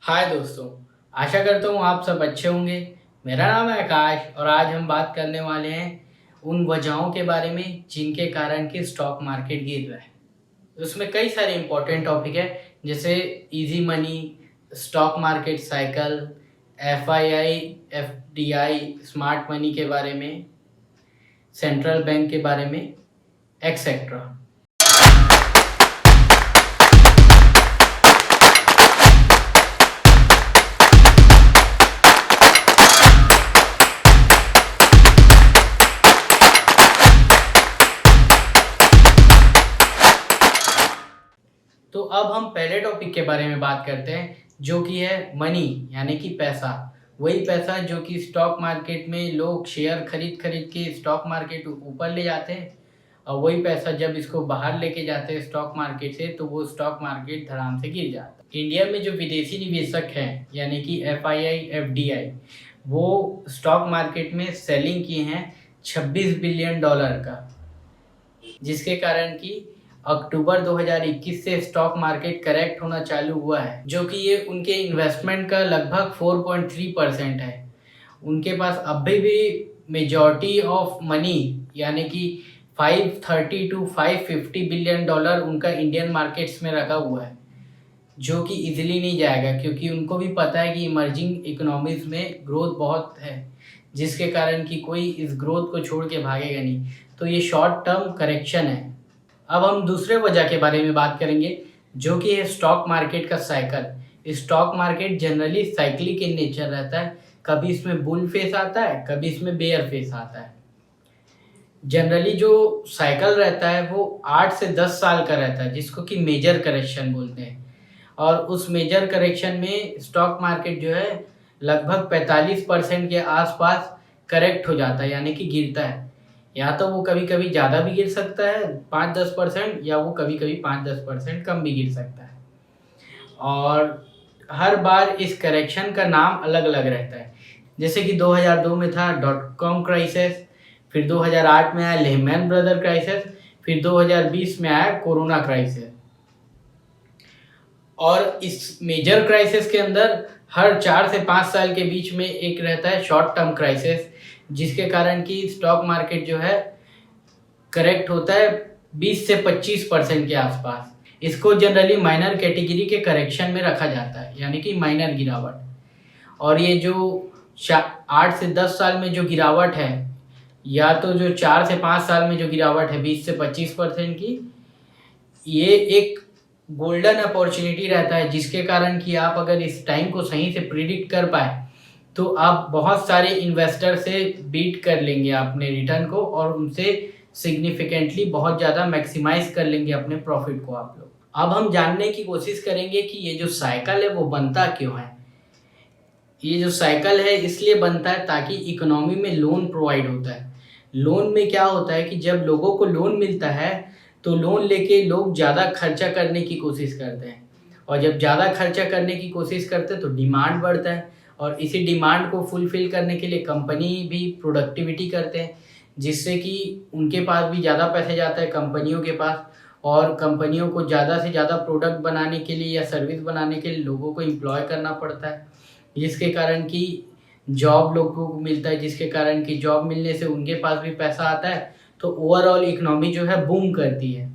हाय दोस्तों, आशा करता हूँ आप सब अच्छे होंगे। मेरा नाम है आकाश और आज हम बात करने वाले हैं उन वजहों के बारे में जिनके कारण कि स्टॉक मार्केट गिर रहा है। उसमें कई सारे इंपॉर्टेंट टॉपिक है, जैसे easy money, stock market cycle, FII, FDI, smart money के बारे में, सेंट्रल बैंक के बारे में, एक्सेट्रा। तो अब हम पहले टॉपिक के बारे में बात करते हैं, जो कि है मनी, यानी कि पैसा। वही पैसा जो कि स्टॉक मार्केट में लोग शेयर खरीद खरीद के स्टॉक मार्केट ऊपर ले जाते हैं, और वही पैसा जब इसको बाहर लेके जाते हैं स्टॉक मार्केट से, तो वो स्टॉक मार्केट धड़ाम से गिर जाता है। इंडिया में जो विदेशी निवेशक हैं, यानी कि एफआईआई, एफडीआई, वो स्टॉक मार्केट में सेलिंग किए हैं $26 बिलियन का, जिसके कारण कि अक्टूबर 2021 से स्टॉक मार्केट करेक्ट होना चालू हुआ है, जो कि ये उनके इन्वेस्टमेंट का लगभग 4.3% है। उनके पास अभी भी मेजॉरिटी ऑफ मनी, यानी कि 530 to 550 बिलियन डॉलर उनका इंडियन मार्केट्स में रखा हुआ है, जो कि इजीली नहीं जाएगा, क्योंकि उनको भी पता है कि इमर्जिंग इकोनॉमीज में ग्रोथ बहुत है, जिसके कारण कि कोई इस ग्रोथ को छोड़ के भागेगा नहीं। तो ये शॉर्ट टर्म करेक्शन है। अब हम दूसरे वजह के बारे में बात करेंगे, जो कि है स्टॉक मार्केट का cycle. Stock market generally cyclic in nature रहता है, कभी इसमें बुल फेस आता है, कभी इसमें बेयर फेस आता है। जनरली जो साइकिल रहता है वो 8 से 10 साल का रहता है, जिसको कि मेजर करेक्शन बोलते हैं। और उस मेजर करेक्शन में स्टॉक मार्केट जो है लगभग 45% के आसपास करेक्ट हो जाता है, यानी कि गिरता है। या तो वो कभी कभी ज़्यादा भी गिर सकता है 5-10%, या वो कभी कभी 5-10% कम भी गिर सकता है। और हर बार इस करेक्शन का नाम अलग अलग रहता है। जैसे कि 2002 में था .com क्राइसिस, फिर 2008 में आया लेहमैन ब्रदर क्राइसिस, फिर 2020 में आया कोरोना क्राइसिस। और इस मेजर क्राइसिस के अंदर हर 4 से 5 साल के बीच में एक रहता है शॉर्ट टर्म क्राइसिस, जिसके कारण कि स्टॉक मार्केट जो है करेक्ट होता है 20 से 25% के आसपास। इसको जनरली माइनर कैटेगरी के करेक्शन में रखा जाता है, यानी कि माइनर गिरावट। और ये जो 8 से 10 साल में जो गिरावट है, या तो जो 4 से 5 साल में जो गिरावट है 20 से 25% की, ये एक गोल्डन अपॉर्चुनिटी रहता है, जिसके कारण कि आप अगर इस टाइम को सही से प्रिडिक्ट कर पाए तो आप बहुत सारे इन्वेस्टर से बीट कर लेंगे अपने रिटर्न को, और उनसे सिग्निफिकेंटली बहुत ज़्यादा मैक्सिमाइज कर लेंगे अपने प्रॉफिट को आप लोग। अब हम जानने की कोशिश करेंगे कि ये जो साइकिल है वो बनता क्यों है। ये जो साइकिल है इसलिए बनता है ताकि इकोनॉमी में लोन प्रोवाइड होता है। लोन में क्या होता है कि जब लोगों को लोन मिलता है तो लोन लेके लोग ज़्यादा खर्चा करने की कोशिश करते हैं, और जब ज़्यादा खर्चा करने की कोशिश करते हैं तो डिमांड बढ़ता है, और इसी डिमांड को फुलफ़िल करने के लिए कंपनी भी प्रोडक्टिविटी करते हैं, जिससे कि उनके पास भी ज़्यादा पैसे जाता है कंपनियों के पास, और कंपनियों को ज़्यादा से ज़्यादा प्रोडक्ट बनाने के लिए या सर्विस बनाने के लिए लोगों को एम्प्लॉय करना पड़ता है, जिसके कारण कि जॉब लोगों को मिलता है, जिसके कारण कि जॉब मिलने से उनके पास भी पैसा आता है। तो ओवरऑल इकोनॉमी जो है बूम करती है,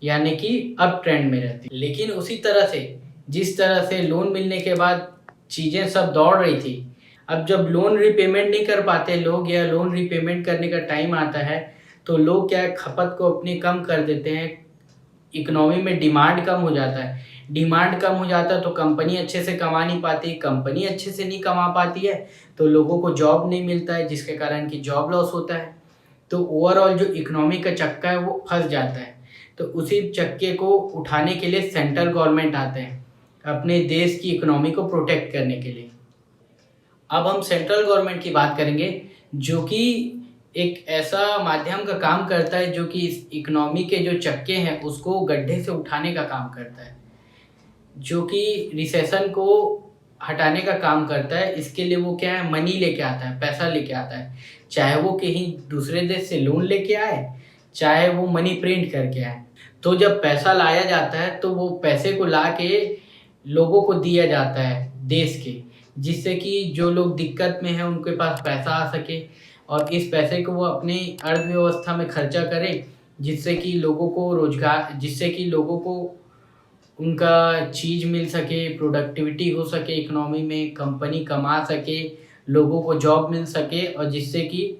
यानी कि अप ट्रेंड में रहती है। लेकिन उसी तरह से जिस तरह से लोन मिलने के बाद चीज़ें सब दौड़ रही थी, अब जब लोन रिपेमेंट नहीं कर पाते लोग, या लोन रिपेमेंट करने का टाइम आता है, तो लोग क्या है, खपत को अपनी कम कर देते हैं। इकोनॉमी में डिमांड कम हो जाता है, डिमांड कम हो जाता है तो कंपनी अच्छे से कमा नहीं पाती, कंपनी अच्छे से नहीं कमा पाती है तो लोगों को जॉब नहीं मिलता है, जिसके कारण कि जॉब लॉस होता है। तो ओवरऑल जो इकोनॉमी का चक्का है वो फंस जाता है। तो उसी चक्के को उठाने के लिए सेंट्रल गवर्नमेंट आते हैं अपने देश की इकोनॉमी को प्रोटेक्ट करने के लिए। अब हम सेंट्रल गवर्नमेंट की बात करेंगे, जो कि एक ऐसा माध्यम का काम करता है जो कि इस इकोनॉमी के जो चक्के हैं उसको गड्ढे से उठाने का काम करता है, जो कि रिसेशन को हटाने का काम करता है। इसके लिए वो क्या है, मनी लेके आता है, पैसा लेके आता है, चाहे वो कहीं दूसरे देश से लोन लेके आए, चाहे वो मनी प्रिंट करके आए। तो जब पैसा लाया जाता है तो वो पैसे को ला के लोगों को दिया जाता है, देश के, जिससे कि जो लोग दिक्कत में हैं उनके पास पैसा आ सके और इस पैसे को वो अपनी अर्थव्यवस्था में खर्चा करें, जिससे कि लोगों को रोजगार, जिससे कि लोगों को उनका चीज़ मिल सके, प्रोडक्टिविटी हो सके इकोनॉमी में, कंपनी कमा सके, लोगों को जॉब मिल सके और जिससे कि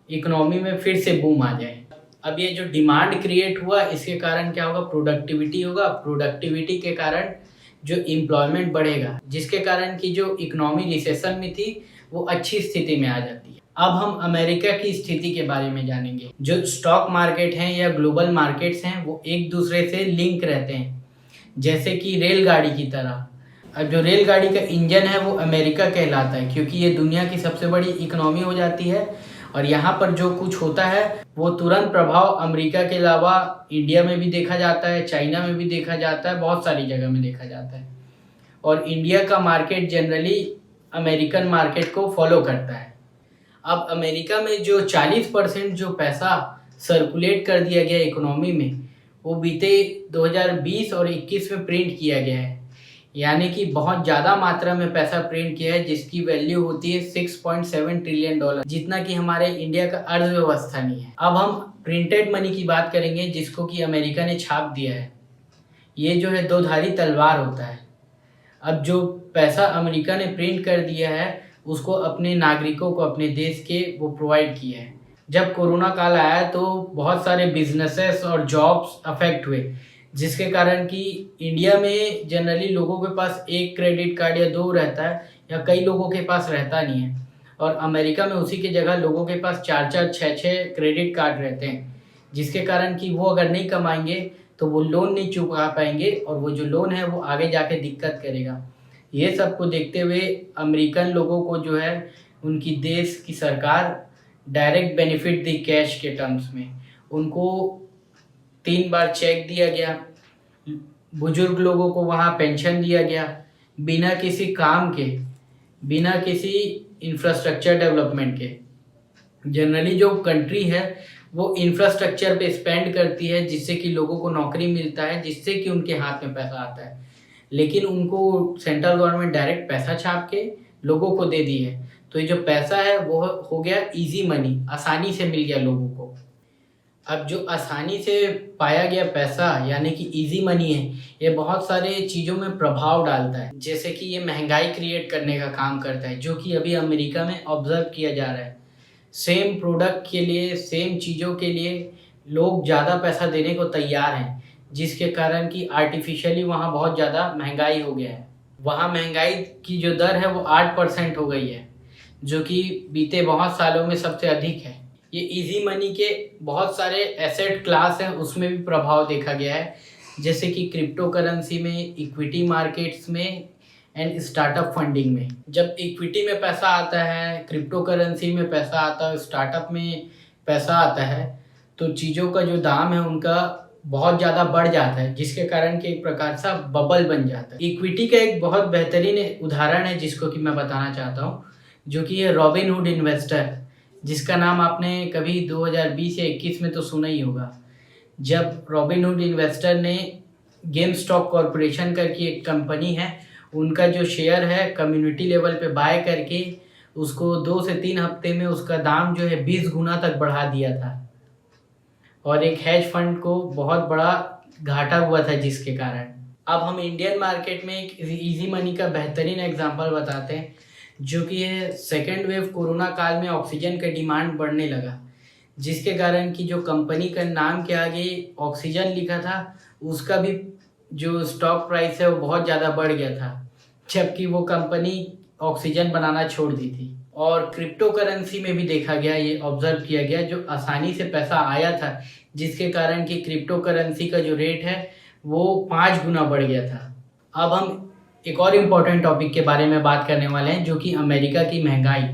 इकोनॉमी में फिर से बूम आ जाए। अब ये जो डिमांड क्रिएट हुआ इसके कारण क्या होगा, प्रोडक्टिविटी होगा, प्रोडक्टिविटी के कारण जो एम्प्लॉयमेंट बढ़ेगा, जिसके कारण की जो इकोनॉमी रिसेशन में थी वो अच्छी स्थिति में आ जाती है। अब हम अमेरिका की स्थिति के बारे में जानेंगे। जो स्टॉक मार्केट हैं या ग्लोबल मार्केट्स हैं वो एक दूसरे से लिंक रहते हैं, जैसे कि रेलगाड़ी की तरह। अब जो रेलगाड़ी का इंजन है वो अमेरिका कहलाता है, क्योंकि ये दुनिया की सबसे बड़ी इकोनॉमी हो जाती है और यहाँ पर जो कुछ होता है वो तुरंत प्रभाव अमेरिका के अलावा इंडिया में भी देखा जाता है, चाइना में भी देखा जाता है, बहुत सारी जगह में देखा जाता है। और इंडिया का मार्केट जनरली अमेरिकन मार्केट को फॉलो करता है। अब अमेरिका में जो 40% जो पैसा सर्कुलेट कर दिया गया इकोनॉमी में, वो बीते 2020 और 21 में प्रिंट किया गया है, यानी कि बहुत ज़्यादा मात्रा में पैसा प्रिंट किया है, जिसकी वैल्यू होती है $6.7 ट्रिलियन, जितना कि हमारे इंडिया का अर्थव्यवस्था नहीं है। अब हम प्रिंटेड मनी की बात करेंगे, जिसको कि अमेरिका ने छाप दिया है। ये जो है दो धारी तलवार होता है। अब जो पैसा अमेरिका ने प्रिंट कर दिया है उसको अपने नागरिकों को, अपने देश के, वो प्रोवाइड किया है। जब कोरोना काल आया तो बहुत सारे बिजनेसेस और जॉब्स अफेक्ट हुए, जिसके कारण कि इंडिया में जनरली लोगों के पास एक क्रेडिट कार्ड या दो रहता है, या कई लोगों के पास रहता नहीं है। और अमेरिका में उसी की जगह लोगों के पास 4-4, 6-6 क्रेडिट कार्ड रहते हैं, जिसके कारण कि वो अगर नहीं कमाएंगे तो वो लोन नहीं चुका पाएंगे और वो जो लोन है वो आगे जाके दिक्कत करेगा। ये सब को देखते हुए अमेरिकन लोगों को जो है उनकी देश की सरकार डायरेक्ट बेनिफिट दी कैश के टर्म्स में। उनको 3 बार चेक दिया गया, बुजुर्ग लोगों को वहाँ पेंशन दिया गया, बिना किसी काम के, बिना किसी इंफ्रास्ट्रक्चर डेवलपमेंट के। जनरली जो कंट्री है वो इंफ्रास्ट्रक्चर पे स्पेंड करती है, जिससे कि लोगों को नौकरी मिलता है, जिससे कि उनके हाथ में पैसा आता है। लेकिन उनको सेंट्रल गवर्नमेंट डायरेक्ट पैसा छाप के लोगों को दे दी है, तो ये जो पैसा है वो हो गया इजी मनी, आसानी से मिल गया लोगों को। अब जो आसानी से पाया गया पैसा यानी कि इजी मनी है, ये बहुत सारे चीज़ों में प्रभाव डालता है, जैसे कि ये महंगाई क्रिएट करने का काम करता है, जो कि अभी अमेरिका में ऑब्जर्व किया जा रहा है। सेम प्रोडक्ट के लिए, सेम चीज़ों के लिए लोग ज़्यादा पैसा देने को तैयार हैं, जिसके कारण कि आर्टिफिशियली वहाँ बहुत ज़्यादा महंगाई हो गया है। वहाँ महंगाई की जो दर है वो 8% हो गई है, जो कि बीते बहुत सालों में सबसे अधिक है। ये इजी मनी के बहुत सारे एसेट क्लास हैं, उसमें भी प्रभाव देखा गया है, जैसे कि क्रिप्टो करेंसी में, इक्विटी मार्केट्स में एंड स्टार्टअप फंडिंग में। जब इक्विटी में पैसा आता है, क्रिप्टो करेंसी में पैसा आता है, स्टार्टअप में पैसा आता है, तो चीज़ों का जो दाम है उनका बहुत ज़्यादा बढ़ जाता है, जिसके कारण कि एक प्रकार से बबल बन जाता है। इक्विटी का एक बहुत बेहतरीन उदाहरण है जिसको कि मैं बताना चाहता हूँ, जो कि है रॉबिनहुड इन्वेस्टर, जिसका नाम आपने कभी 2020 या 21 में तो सुना ही होगा। जब रॉबिनहुड इन्वेस्टर ने गेम स्टॉक कॉरपोरेशन करके एक कंपनी है, उनका जो शेयर है कम्युनिटी लेवल पे बाय करके उसको 2 से 3 हफ्ते में उसका दाम जो है 20 गुना तक बढ़ा दिया था, और एक हेज फंड को बहुत बड़ा घाटा हुआ था जिसके कारण। अब हम इंडियन मार्केट में एक इजी मनी का बेहतरीन एग्जांपल बताते हैं, जो कि है सेकेंड वेव कोरोना काल में ऑक्सीजन का डिमांड बढ़ने लगा, जिसके कारण कि जो कंपनी का नाम के आगे ऑक्सीजन लिखा था उसका भी जो स्टॉक प्राइस है वो बहुत ज़्यादा बढ़ गया था, जबकि वो कंपनी ऑक्सीजन बनाना छोड़ दी थी। और क्रिप्टो करेंसी में भी देखा गया, ये ऑब्जर्व किया गया, जो आसानी से पैसा आया था, जिसके कारण कि क्रिप्टो करेंसी का जो रेट है वो 5 गुना बढ़ गया था। अब हम एक और इम्पॉर्टेंट टॉपिक के बारे में बात करने वाले हैं, जो कि अमेरिका की महंगाई।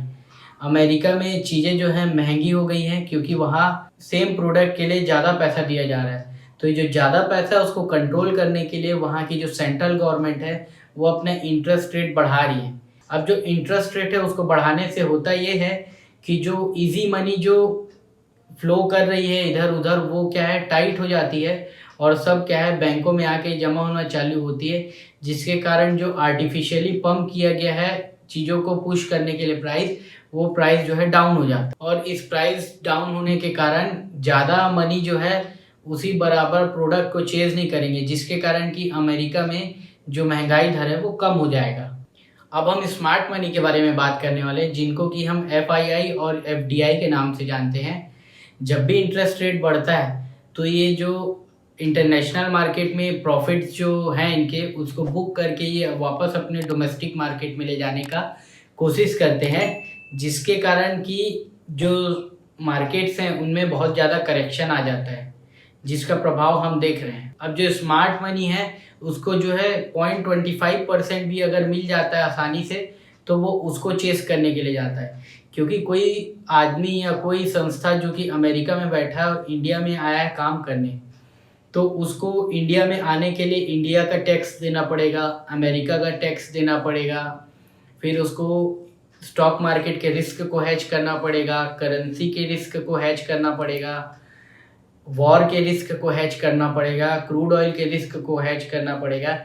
अमेरिका में चीज़ें जो हैं महंगी हो गई हैं, क्योंकि वहाँ सेम प्रोडक्ट के लिए ज़्यादा पैसा दिया जा रहा है। तो ये जो ज़्यादा पैसा है उसको कंट्रोल करने के लिए वहाँ की जो सेंट्रल गवर्नमेंट है वो अपना इंटरेस्ट रेट बढ़ा रही है। अब जो इंटरेस्ट रेट है उसको बढ़ाने से होता ये है कि जो इजी मनी जो फ्लो कर रही है इधर उधर, वो क्या है टाइट हो जाती है, और सब क्या है बैंकों में आके जमा होना चालू होती है, जिसके कारण जो आर्टिफिशियली पंप किया गया है चीज़ों को पुश करने के लिए प्राइस, वो प्राइस जो है डाउन हो जाता है। और इस प्राइस डाउन होने के कारण ज़्यादा मनी जो है उसी बराबर प्रोडक्ट को चेज़ नहीं करेंगे, जिसके कारण कि अमेरिका में जो महंगाई दर है वो कम हो जाएगा। अब हम स्मार्ट मनी के बारे में बात करने वाले हैं, जिनको कि हम FII और FDI के नाम से जानते हैं। जब भी इंटरेस्ट रेट बढ़ता है तो ये जो इंटरनेशनल मार्केट में प्रॉफिट्स जो हैं इनके, उसको बुक करके ये वापस अपने डोमेस्टिक मार्केट में ले जाने का कोशिश करते हैं, जिसके कारण कि जो मार्केट्स हैं उनमें बहुत ज़्यादा करेक्शन आ जाता है, जिसका प्रभाव हम देख रहे हैं। अब जो स्मार्ट मनी है उसको जो है 0.25% भी अगर मिल जाता है आसानी से, तो वो उसको चेस करने के लिए जाता है। क्योंकि कोई आदमी या कोई संस्था जो कि अमेरिका में बैठा है और इंडिया में आया है काम करने, तो उसको इंडिया में आने के लिए इंडिया का टैक्स देना पड़ेगा, अमेरिका का टैक्स देना पड़ेगा, फिर उसको स्टॉक मार्केट के रिस्क को हैज करना पड़ेगा, करेंसी के रिस्क को हैज करना पड़ेगा, वॉर के रिस्क को हैज करना पड़ेगा, क्रूड ऑयल के रिस्क को हैज करना पड़ेगा।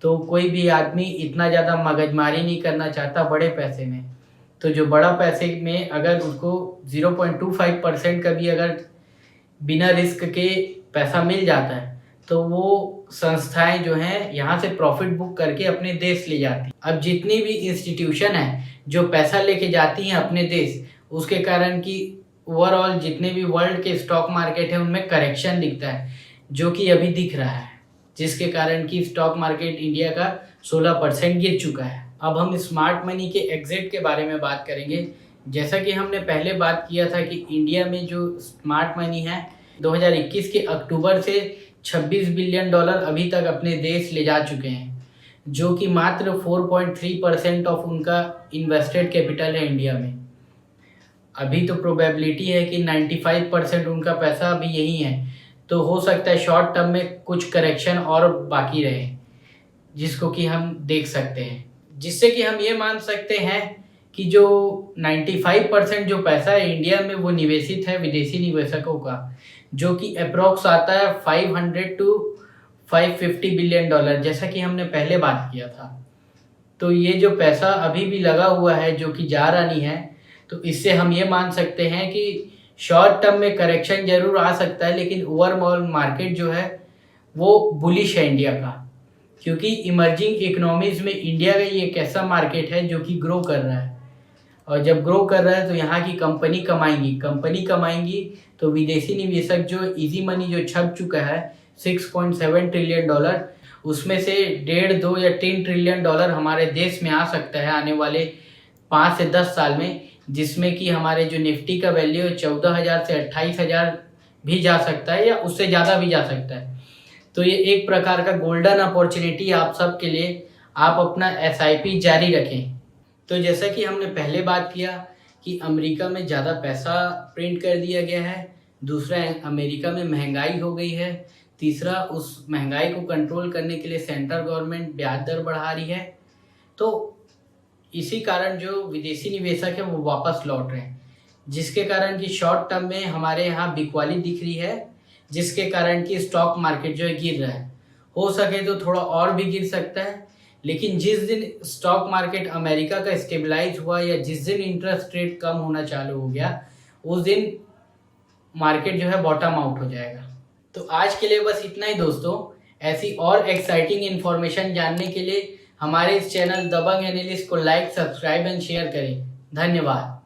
तो कोई भी आदमी इतना ज़्यादा मगजमारी नहीं करना चाहता बड़े पैसे में। तो जो बड़ा पैसे में अगर उसको 0.25% का भी अगर बिना रिस्क के पैसा मिल जाता है, तो वो संस्थाएं जो हैं यहाँ से प्रॉफिट बुक करके अपने देश ले जाती हैं। अब जितनी भी इंस्टीट्यूशन है जो पैसा लेके जाती हैं अपने देश, उसके कारण कि ओवरऑल जितने भी वर्ल्ड के स्टॉक मार्केट है उनमें करेक्शन दिखता है, जो कि अभी दिख रहा है, जिसके कारण कि स्टॉक मार्केट इंडिया का 16% गिर चुका है। अब हम स्मार्ट मनी के एग्जिट के बारे में बात करेंगे। जैसा कि हमने पहले बात किया था कि इंडिया में जो स्मार्ट मनी है 2021 के अक्टूबर से $26 बिलियन अभी तक अपने देश ले जा चुके हैं, जो कि मात्र 4.3% ऑफ उनका इन्वेस्टेड कैपिटल है इंडिया में। अभी तो प्रोबेबिलिटी है कि 95% उनका पैसा अभी यही है, तो हो सकता है शॉर्ट टर्म में कुछ करेक्शन और बाकी रहे, जिसको कि हम देख सकते हैं, जिससे कि हम ये मान सकते हैं कि जो 95% जो पैसा है इंडिया में वो निवेशित है विदेशी निवेशकों का, जो कि अप्रोक्स आता है 500 to 550 बिलियन डॉलर, जैसा कि हमने पहले बात किया था। तो ये जो पैसा अभी भी लगा हुआ है जो कि जा रहा नहीं है, तो इससे हम ये मान सकते हैं कि शॉर्ट टर्म में करेक्शन जरूर आ सकता है, लेकिन ओवरऑल मार्केट जो है वो बुलिश है इंडिया का। क्योंकि इमर्जिंग इकोनॉमीज़ में इंडिया का ये एक ऐसा मार्केट है जो कि ग्रो कर रहा है, और जब ग्रो कर रहा है तो यहाँ की कंपनी कमाएंगी तो विदेशी निवेशक जो इजी मनी जो छप चुका है $6.7 ट्रिलियन, उसमें से 1.5, 2 या 3 ट्रिलियन डॉलर हमारे देश में आ सकता है आने वाले 5 से 10 साल में, जिसमें कि हमारे जो निफ्टी का वैल्यू 14,000 से 28,000 भी जा सकता है या उससे ज़्यादा भी जा सकता है। तो ये एक प्रकार का गोल्डन अपॉर्चुनिटी आप सब के लिए, आप अपना SIP जारी रखें। तो जैसा कि हमने पहले बात किया कि अमेरिका में ज़्यादा पैसा प्रिंट कर दिया गया है, दूसरा अमेरिका में महंगाई हो गई है, तीसरा उस महंगाई को कंट्रोल करने के लिए सेंट्रल गवर्नमेंट ब्याज दर बढ़ा रही है। तो इसी कारण जो विदेशी निवेशक है वो वापस लौट रहे हैं, जिसके कारण कि शॉर्ट टर्म में हमारे यहाँ बिकवाली दिख रही है, जिसके कारण कि स्टॉक मार्केट जो है गिर रहा है। हो सके तो थोड़ा और भी गिर सकता है, लेकिन जिस दिन स्टॉक मार्केट अमेरिका का स्टेबलाइज हुआ या जिस दिन इंटरेस्ट रेट कम होना चालू हो गया, उस दिन मार्केट जो है बॉटम आउट हो जाएगा। तो आज के लिए बस इतना ही दोस्तों। ऐसी और एक्साइटिंग इन्फॉर्मेशन जानने के लिए हमारे इस चैनल दबंग एनालिस्ट को लाइक, सब्सक्राइब एंड शेयर करें। धन्यवाद।